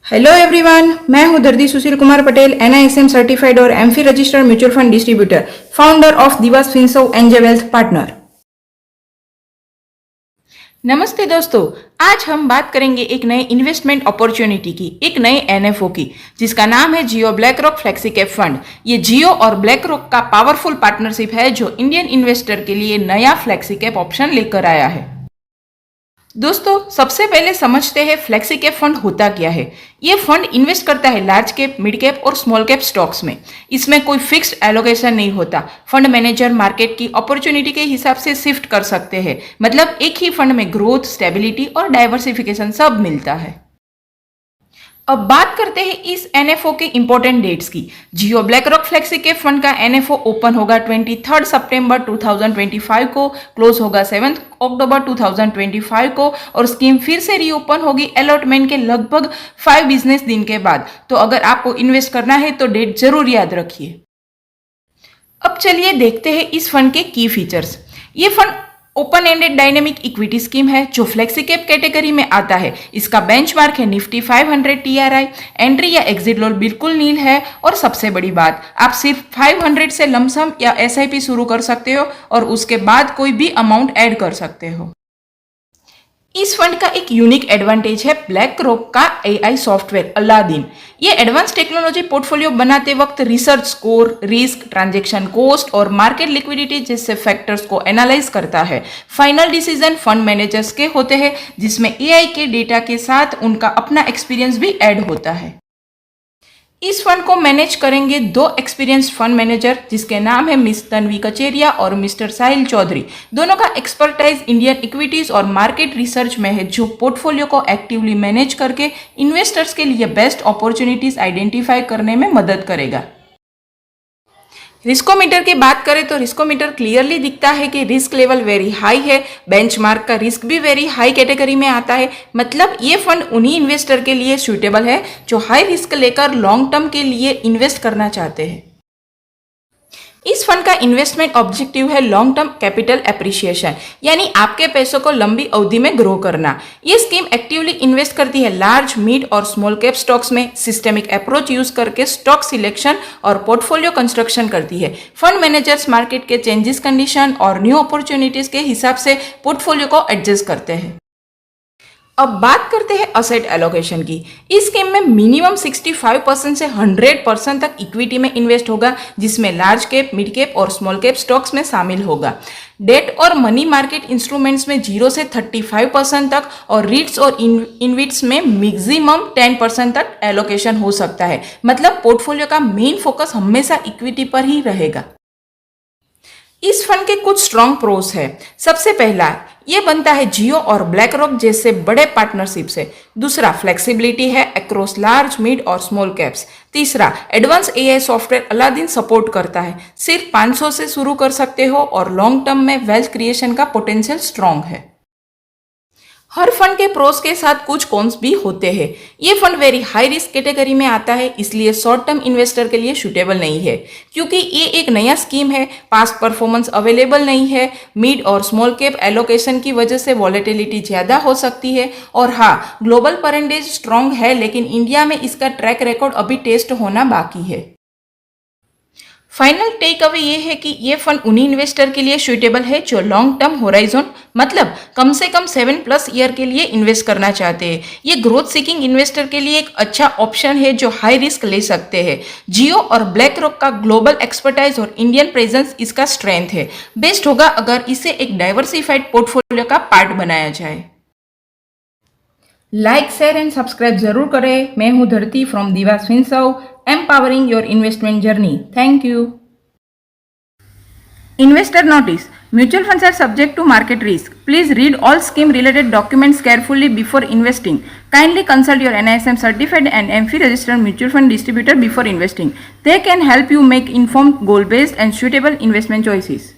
Hello everyone, मैं हूं Dardi Sushil Kumar Patel, NISM certified और AMFI registered mutual fund distributor, founder of Divas Finserv angel wealth partner. नमस्ते दोस्तों, आज हम बात करेंगे एक नए इन्वेस्टमेंट अपॉर्चुनिटी की, एक नए NFO की, जिसका नाम है Jio BlackRock flexi cap fund. ये जियो और ब्लैक रॉक का पावरफुल पार्टनरशिप है जो इंडियन इन्वेस्टर के लिए नया फ्लेक्सी कैप ऑप्शन लेकर आया है। दोस्तों, सबसे पहले समझते हैं फ्लेक्सी कैप फंड होता क्या है। ये फंड इन्वेस्ट करता है लार्ज कैप, मिड कैप और स्मॉल कैप स्टॉक्स में। इसमें कोई फिक्स्ड एलोकेशन नहीं होता। फंड मैनेजर मार्केट की अपॉर्चुनिटी के हिसाब से शिफ्ट कर सकते हैं। मतलब एक ही फंड में ग्रोथ, स्टेबिलिटी और डाइवर्सिफिकेशन सब मिलता है। अब बात करते हैं इस NFO के इंपॉर्टेंट डेट्स की। Jio BlackRock flexi cap fund का NFO ओपन होगा 23 सितंबर 2025 को, क्लोज होगा 7 अक्टूबर 2025 को और स्कीम फिर से रीओपन होगी अलॉटमेंट के लगभग 5 बिजनेस दिन के बाद। तो अगर आपको इन्वेस्ट करना है तो डेट जरूर याद रखिए। अब चलिए देखते हैं इस फंड के की फीचर्स। ये fund open ended dynamic equity scheme है जो फ्लेक्सी कैप कैटेगरी में आता है। इसका बेंचमार्क है निफ्टी 500 TRI। एंट्री या एग्जिट लोड बिल्कुल नील है और सबसे बड़ी बात, आप सिर्फ 500 से लमसम या SIP शुरू कर सकते हो और उसके बाद कोई भी अमाउंट ऐड कर सकते हो। इस फंड का एक यूनिक एडवांटेज है ब्लैक रॉक का AI सॉफ्टवेयर अलादीन। ये एडवांस टेक्नोलॉजी पोर्टफोलियो बनाते वक्त research score, risk, transaction cost और मार्केट लिक्विडिटी जैसे फैक्टर्स को एनालाइज करता है। फाइनल डिसीजन फंड मैनेजर्स के होते हैं, जिसमें AI के डेटा के साथ उनका अपना एक्सपीरियंस भी ऐड होता है। इस फंड को मैनेज करेंगे 2 एक्सपीरियंस फंड मैनेजर, जिसके नाम है मिस तन्वी कचेरिया और मिस्टर साहिल चौधरी। दोनों का एक्सपर्टाइज इंडियन इक्विटीज और मार्केट रिसर्च में है, जो पोर्टफोलियो को एक्टिवली मैनेज करके इन्वेस्टर्स के लिए बेस्ट अपॉर्चुनिटीज आइडेंटिफाई करने में मदद करेगा। रिस्कोमीटर की बात करें तो रिस्कोमीटर क्लियरली दिखता है कि रिस्क लेवल वेरी हाई है। बेंचमार्क का रिस्क भी वेरी हाई कैटेगरी में आता है। मतलब ये फंड उन्हीं इन्वेस्टर के लिए सूटेबल है जो हाई रिस्क लेकर लॉन्ग टर्म के लिए इन्वेस्ट करना चाहते हैं। इस फंड का इन्वेस्टमेंट ऑब्जेक्टिव है लॉन्ग टर्म कैपिटल एप्रिसिएशन, यानी आपके पैसों को लंबी अवधि में ग्रो करना। ये स्कीम एक्टिवली इन्वेस्ट करती है लार्ज, मिड और स्मॉल कैप स्टॉक्स में। सिस्टेमिक अप्रोच यूज करके स्टॉक सिलेक्शन और पोर्टफोलियो कंस्ट्रक्शन करती है। फंड मैनेजर्स मार्केट के चेंजेस, कंडीशन और न्यू अपॉर्चुनिटीज के हिसाब से पोर्टफोलियो को एडजस्ट करते हैं। अब बात करते हैं असेट एलोकेशन की। इस स्कीम में मिनिमम 65% से 100% तक इक्विटी में इन्वेस्ट होगा, जिसमें लार्ज कैप, मिड कैप और स्मॉल कैप स्टॉक्स में शामिल होगा। डेट और मनी मार्केट इंस्ट्रूमेंट्स में 0 से 35% तक और रीट्स और इनविट्स में मैक्सिमम 10% तक एलोकेशन हो सकता है। मतलब पोर्टफोलियो का मेन फोकस हमेशा इक्विटी पर ही रहेगा। इस फंड के कुछ स्ट्रॉन्ग प्रोस है। सबसे पहला, ये बनता है जियो और ब्लैक रॉक जैसे बड़े पार्टनरशिप से। दूसरा, फ्लेक्सिबिलिटी है अक्रॉस लार्ज, मिड और स्मॉल कैप्स। तीसरा, advance AI software Aladdin support करता है। सिर्फ 500 से शुरू कर सकते हो और लॉन्ग टर्म में वेल्थ क्रिएशन का पोटेंशियल स्ट्रॉन्ग है। हर फंड के प्रोस के साथ कुछ कॉन्स भी होते हैं। ये fund very high risk category में आता है, इसलिए शॉर्ट टर्म इन्वेस्टर के लिए सूटेबल नहीं है, क्योंकि ये एक नया स्कीम है। पास्ट परफॉर्मेंस अवेलेबल नहीं है। मिड और स्मॉल कैप एलोकेशन की वजह से वॉलेटिलिटी ज़्यादा हो सकती है। और हाँ, ग्लोबल परसेंटेज स्ट्रॉन्ग है, लेकिन इंडिया में इसका ट्रैक रिकॉर्ड अभी टेस्ट होना बाकी है। फाइनल टेक अवे ये है कि ये फंड उन्हीं इन्वेस्टर के लिए सूटेबल है जो लॉन्ग टर्म होराइजन, मतलब कम से कम 7+ ईयर के लिए इन्वेस्ट करना चाहते हैं। ये ग्रोथ सीकिंग इन्वेस्टर के लिए एक अच्छा ऑप्शन है जो हाई रिस्क ले सकते हैं। जियो और ब्लैक रॉक का ग्लोबल एक्सपर्टाइज और इंडियन प्रेजेंस इसका स्ट्रेंथ है। बेस्ट होगा अगर इसे एक डाइवर्सिफाइड पोर्टफोलियो का पार्ट बनाया जाए। लाइक, शेयर एंड सब्सक्राइब जरूर करें। मैं हूं धरती from Dewas Finserv, empowering your investment journey. Thank you. Investor notice: mutual funds are subject to market risk. Please read all scheme related documents carefully before investing. Kindly consult your NISM certified and MFI registered mutual fund distributor before investing. They can help you make informed, goal based and suitable investment choices.